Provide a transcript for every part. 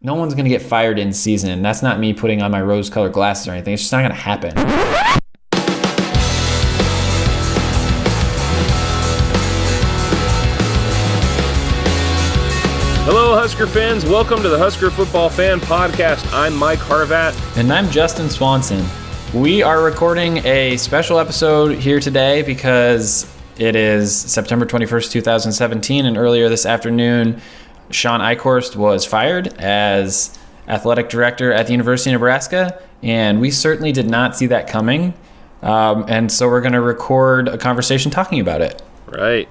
No one's going to get fired in season. That's not me putting on my rose-colored glasses or anything. It's just not going to happen. Hello, Husker fans. Welcome to the Husker Football Fan Podcast. I'm Mike Harvat. And I'm Justin Swanson. We are recording a special episode here today because it is September 21st, 2017, and earlier this afternoon, Shawn Eichorst was fired as Athletic Director at the University of Nebraska, and we certainly did not see that coming. And so we're going to record a conversation talking about it. Right.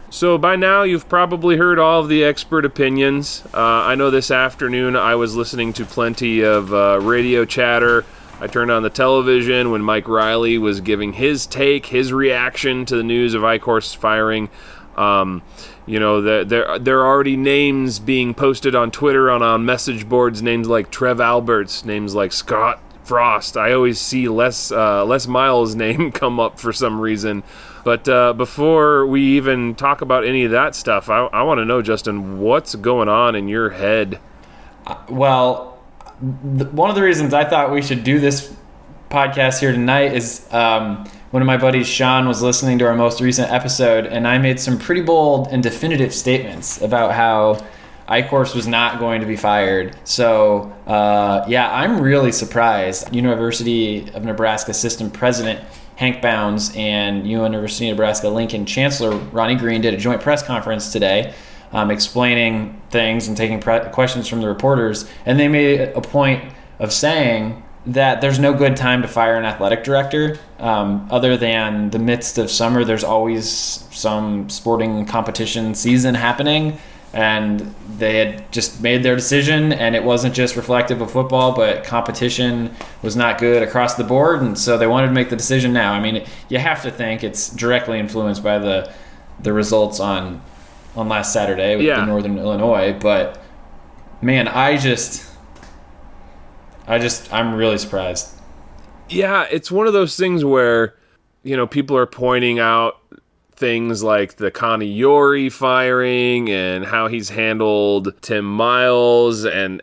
So by now, you've probably heard all of the expert opinions. I know this afternoon I was listening to plenty of radio chatter. I turned on the television when Mike Riley was giving his take, his reaction to the news of Eichorst's firing. There are already names being posted on Twitter on message boards, names like Trev Alberts, names like Scott Frost. I always see Les Miles' name come up for some reason. But before we even talk about any of that stuff, I want to know, Justin, what's going on in your head? Well, one of the reasons I thought we should do this podcast here tonight is one of my buddies, Sean, was listening to our most recent episode, and I made some pretty bold and definitive statements about how Eichorst was not going to be fired. So, I'm really surprised. University of Nebraska Assistant President Hank Bounds and University of Nebraska-Lincoln Chancellor Ronnie Green did a joint press conference today explaining things and taking questions from the reporters, and they made a point of saying that there's no good time to fire an athletic director. Other than the midst of summer, there's always some sporting competition season happening, and they had just made their decision, and it wasn't just reflective of football, but competition was not good across the board, and so they wanted to make the decision now. I mean, you have to think it's directly influenced by the results on last Saturday with the Northern Illinois, but man, I'm really surprised. Yeah, it's one of those things where, people are pointing out things like the Connie Yori firing and how he's handled Tim Miles and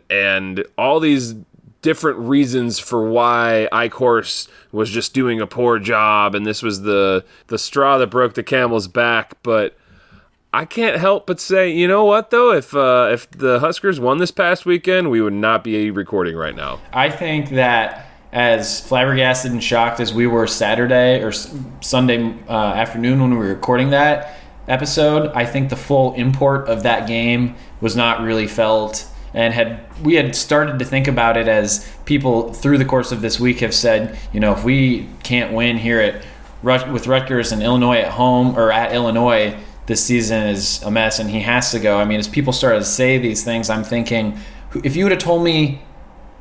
all these different reasons for why Eichorst was just doing a poor job, and this was the straw that broke the camel's back. But I can't help but say, you know what, though? If the Huskers won this past weekend, we would not be recording right now. I think that as flabbergasted and shocked as we were Saturday or Sunday afternoon when we were recording that episode, I think the full import of that game was not really felt. And we had started to think about it as people through the course of this week have said, if we can't win here with Rutgers and Illinois at home or at Illinois, this season is a mess and he has to go. I mean, as people started to say these things, I'm thinking, if you would have told me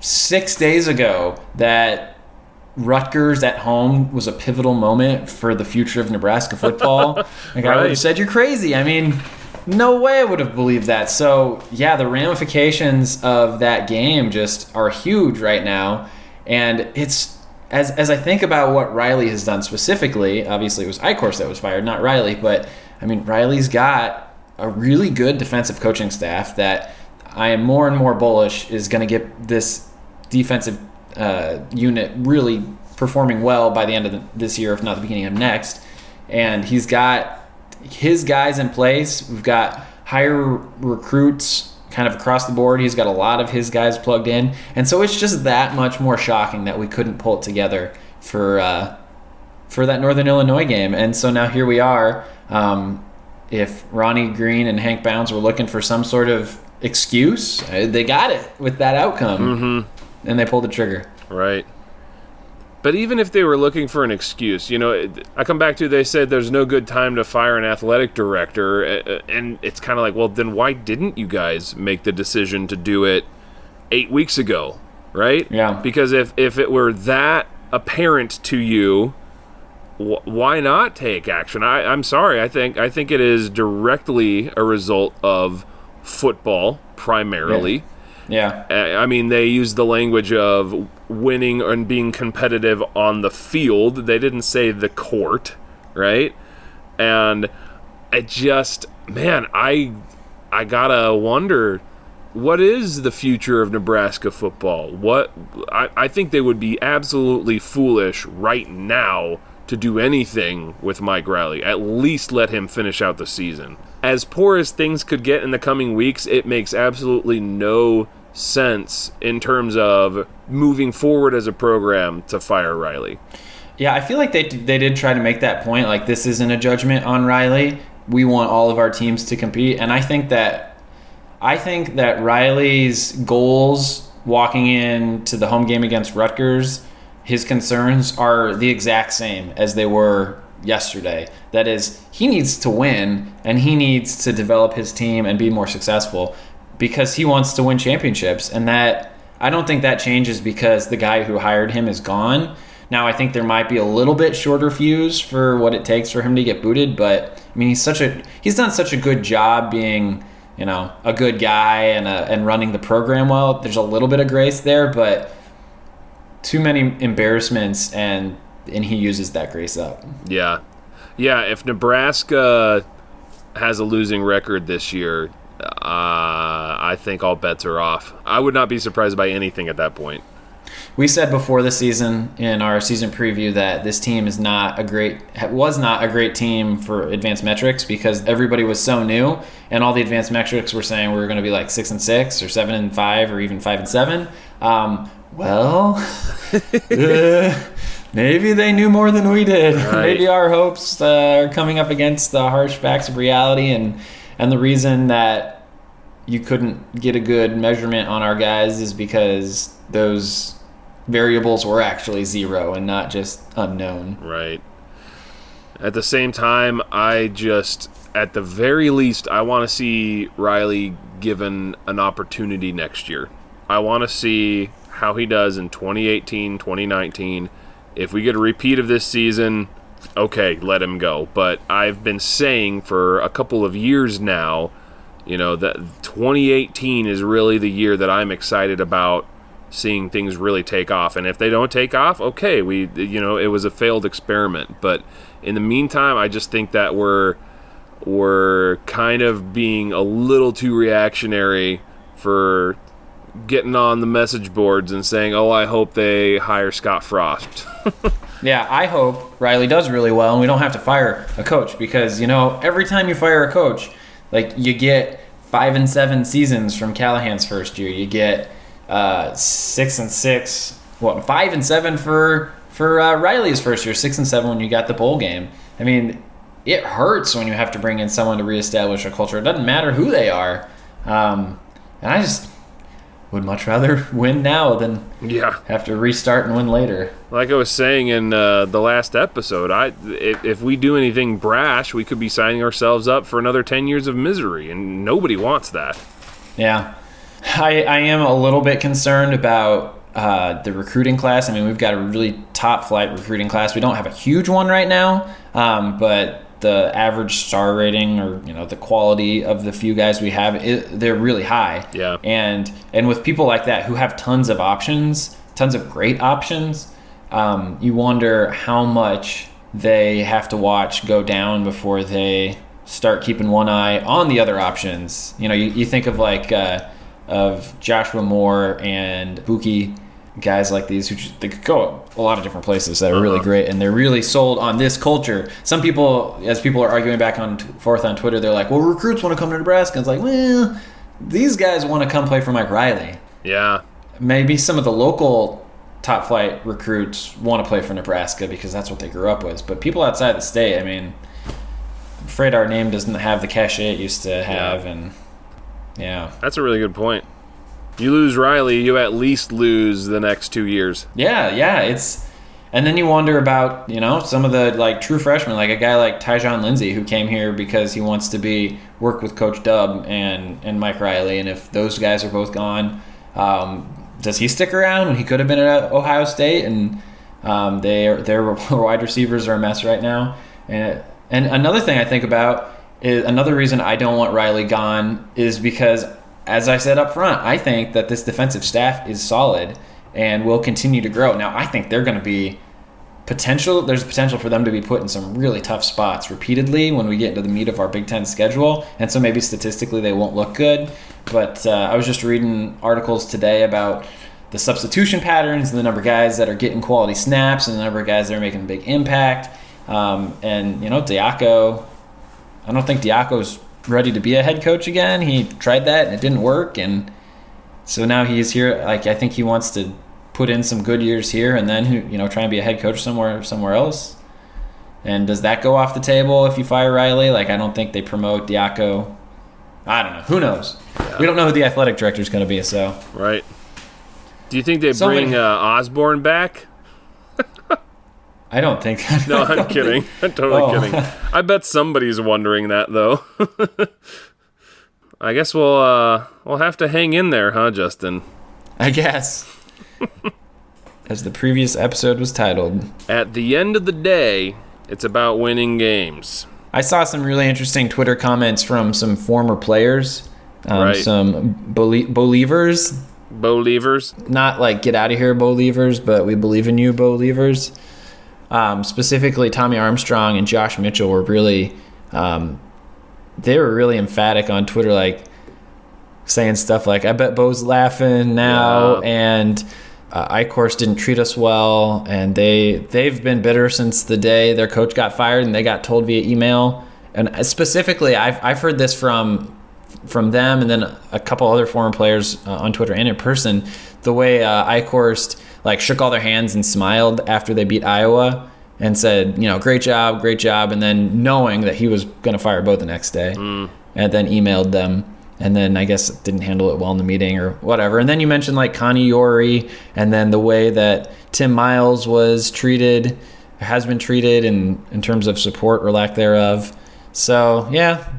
6 days ago that Rutgers at home was a pivotal moment for the future of Nebraska football, right. I would have said you're crazy. I mean, no way I would have believed that. So, yeah, the ramifications of that game just are huge right now. And it's, as I think about what Riley has done specifically, obviously it was Eichorst that was fired, not Riley, but I mean, Riley's got a really good defensive coaching staff that I am more and more bullish is going to get this defensive unit really performing well by the end of this year, if not the beginning of next. And he's got his guys in place. We've got higher recruits kind of across the board. He's got a lot of his guys plugged in. And so it's just that much more shocking that we couldn't pull it together for that Northern Illinois game. And so now here we are. If Ronnie Green and Hank Bounds were looking for some sort of excuse, they got it with that outcome, and they pulled the trigger. Right. But even if they were looking for an excuse, I come back to, they said there's no good time to fire an athletic director, and it's kind of like, well, then why didn't you guys make the decision to do it 8 weeks ago, right? Yeah. Because if it were that apparent to you, why not take action? I'm sorry. I think it is directly a result of football primarily. Yeah. I mean, they used the language of winning and being competitive on the field. They didn't say the court, right? And it just, man, I gotta wonder, what is the future of Nebraska football? I think they would be absolutely foolish right now to do anything with Mike Riley. At least let him finish out the season. As poor as things could get in the coming weeks, it makes absolutely no sense in terms of moving forward as a program to fire Riley. Yeah, I feel like they did try to make that point. Like, this isn't a judgment on Riley. We want all of our teams to compete, and I think that Riley's goals walking into the home game against Rutgers, his concerns are the exact same as they were yesterday. That is, he needs to win, and he needs to develop his team and be more successful because he wants to win championships. And that, I don't think that changes because the guy who hired him is gone. Now, I think there might be a little bit shorter fuse for what it takes for him to get booted, but I mean, he's done such a good job being, a good guy and running the program well. There's a little bit of grace there, but too many embarrassments, and he uses that grace up. Yeah. If Nebraska has a losing record this year, I think all bets are off. I would not be surprised by anything at that point. We said before the season in our season preview that this team was not a great team for advanced metrics because everybody was so new, and all the advanced metrics were saying we were going to be like 6-6 or 7-5 or even 5-7. Maybe they knew more than we did. Right. Maybe our hopes are coming up against the harsh facts of reality, and the reason that you couldn't get a good measurement on our guys is because those variables were actually zero and not just unknown. Right. At the same time, at the very least, I want to see Riley given an opportunity next year. I want to see how he does in 2018, 2019. If we get a repeat of this season, okay, let him go. But I've been saying for a couple of years now, that 2018 is really the year that I'm excited about seeing things really take off. And if they don't take off, okay, it was a failed experiment. But in the meantime, I just think that we're kind of being a little too reactionary for getting on the message boards and saying, oh, I hope they hire Scott Frost. Yeah, I hope Riley does really well and we don't have to fire a coach because, every time you fire a coach, like, you get 5-7 seasons from Callahan's first year. You get 6-6, 5-7 for Riley's first year, 6-7 when you got the bowl game. I mean, it hurts when you have to bring in someone to reestablish a culture. It doesn't matter who they are. And I just would much rather win now than have to restart and win later. Like I was saying in the last episode, if we do anything brash, we could be signing ourselves up for another 10 years of misery, and nobody wants that. Yeah. I am a little bit concerned about the recruiting class. I mean, we've got a really top-flight recruiting class. We don't have a huge one right now, but the average star rating or the quality of the few guys we have, they're really high. Yeah. And with people like that who have tons of options, tons of great options, you wonder how much they have to watch go down before they start keeping one eye on the other options. You think of of Joshua Moore and Buki, guys like these they could go a lot of different places that are really great, and they're really sold on this culture. Some people, as people are arguing back and forth on Twitter, they're like, well, recruits want to come to Nebraska. It's like, well, these guys want to come play for Mike Riley. Yeah. Maybe some of the local top flight recruits want to play for Nebraska because that's what they grew up with. But people outside the state, I mean, I'm afraid our name doesn't have the cachet it used to have. Yeah. And yeah. That's a really good point. You lose Riley, you at least lose the next 2 years. Yeah. And then you wonder about, some of the true freshmen, like a guy like Tyjon Lindsey, who came here because he wants to work with Coach Dub and Mike Riley. And if those guys are both gone, does he stick around when he could have been at Ohio State? And their wide receivers are a mess right now. And another thing I think about is another reason I don't want Riley gone is because, as I said up front, I think that this defensive staff is solid and will continue to grow. Now, I think they're going to be there's potential for them to be put in some really tough spots repeatedly when we get into the meat of our Big Ten schedule. And so maybe statistically they won't look good. But I was just reading articles today about the substitution patterns and the number of guys that are getting quality snaps and the number of guys that are making a big impact. And, Diaco, I don't think Diaco's ready to be a head coach again. He tried that and it didn't work. And so now he's here. I think he wants to put in some good years here and then try and be a head coach somewhere else. And does that go off the table if you fire Riley? I don't think they promote Diaco. I don't know. Who knows? Yeah. We don't know who the athletic director is going to be. So right. Do you think they bring Osborne back? I don't think. No, I'm kidding. I'm totally kidding. I bet somebody's wondering that though. I guess we'll have to hang in there, huh, Justin? I guess. As the previous episode was titled. At the end of the day, it's about winning games. I saw some really interesting Twitter comments from some former players, some Believers. Believers? Not get out of here, Believers, but we believe in you, Believers. Specifically, Tommy Armstrong and Josh Mitchell were really, they were really emphatic on Twitter, saying stuff like, I bet Bo's laughing now, and Eichorst didn't treat us well, and they've been bitter since the day their coach got fired and they got told via email. And specifically, I've heard this from them and then a couple other former players on Twitter and in person, the way Eichorst shook all their hands and smiled after they beat Iowa and said, great job, and then knowing that he was going to fire Bo the next day, and then emailed them. And then I guess didn't handle it well in the meeting or whatever. And then you mentioned Connie Yori and then the way that Tim Miles has been treated in terms of support or lack thereof. So, yeah,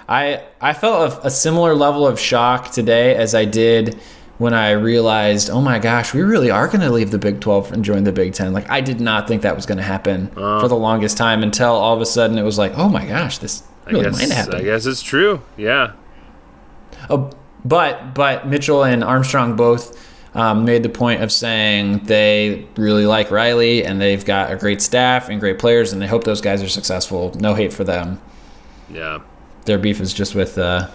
I felt a similar level of shock today as I did when I realized, oh my gosh, we really are going to leave the Big 12 and join the Big 10. I did not think that was going to happen for the longest time until all of a sudden it was oh my gosh, this really might happen. I guess it's true, yeah. Oh, but Mitchell and Armstrong both made the point of saying they really like Riley and they've got a great staff and great players and they hope those guys are successful. No hate for them. Yeah. Their beef is just with the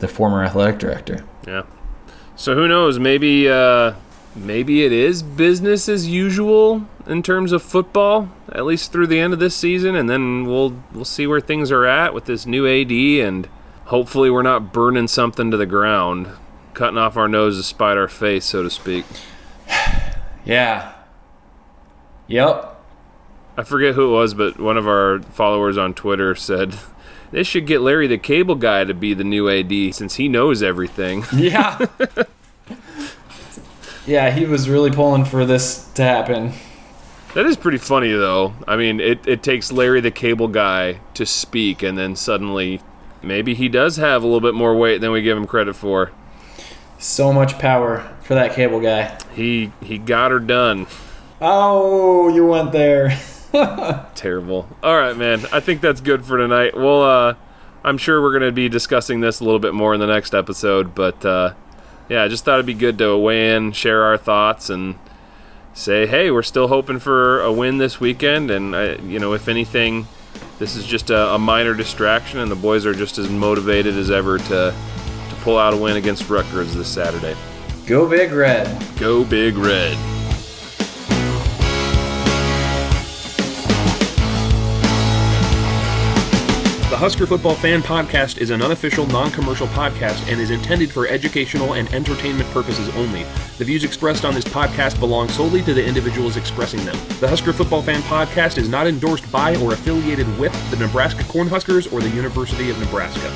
former athletic director. Yeah. So who knows? Maybe it is business as usual in terms of football, at least through the end of this season, and then we'll see where things are at with this new AD and. Hopefully we're not burning something to the ground, cutting off our nose to spite our face, so to speak. Yeah. Yep. I forget who it was, but one of our followers on Twitter said, they should get Larry the Cable Guy to be the new AD since he knows everything. Yeah. Yeah, he was really pulling for this to happen. That is pretty funny, though. I mean, it takes Larry the Cable Guy to speak, and then suddenly... maybe he does have a little bit more weight than we give him credit for. So much power for that cable guy. He got her done. Oh, you went there. Terrible. All right, man. I think that's good for tonight. Well, I'm sure we're going to be discussing this a little bit more in the next episode. But, I just thought it'd be good to weigh in, share our thoughts, and say, hey, we're still hoping for a win this weekend. And, if anything... this is just a minor distraction, and the boys are just as motivated as ever to pull out a win against Rutgers this Saturday. Go Big Red. Go Big Red. The Husker Football Fan Podcast is an unofficial, non-commercial podcast and is intended for educational and entertainment purposes only. The views expressed on this podcast belong solely to the individuals expressing them. The Husker Football Fan Podcast is not endorsed by or affiliated with the Nebraska Cornhuskers or the University of Nebraska.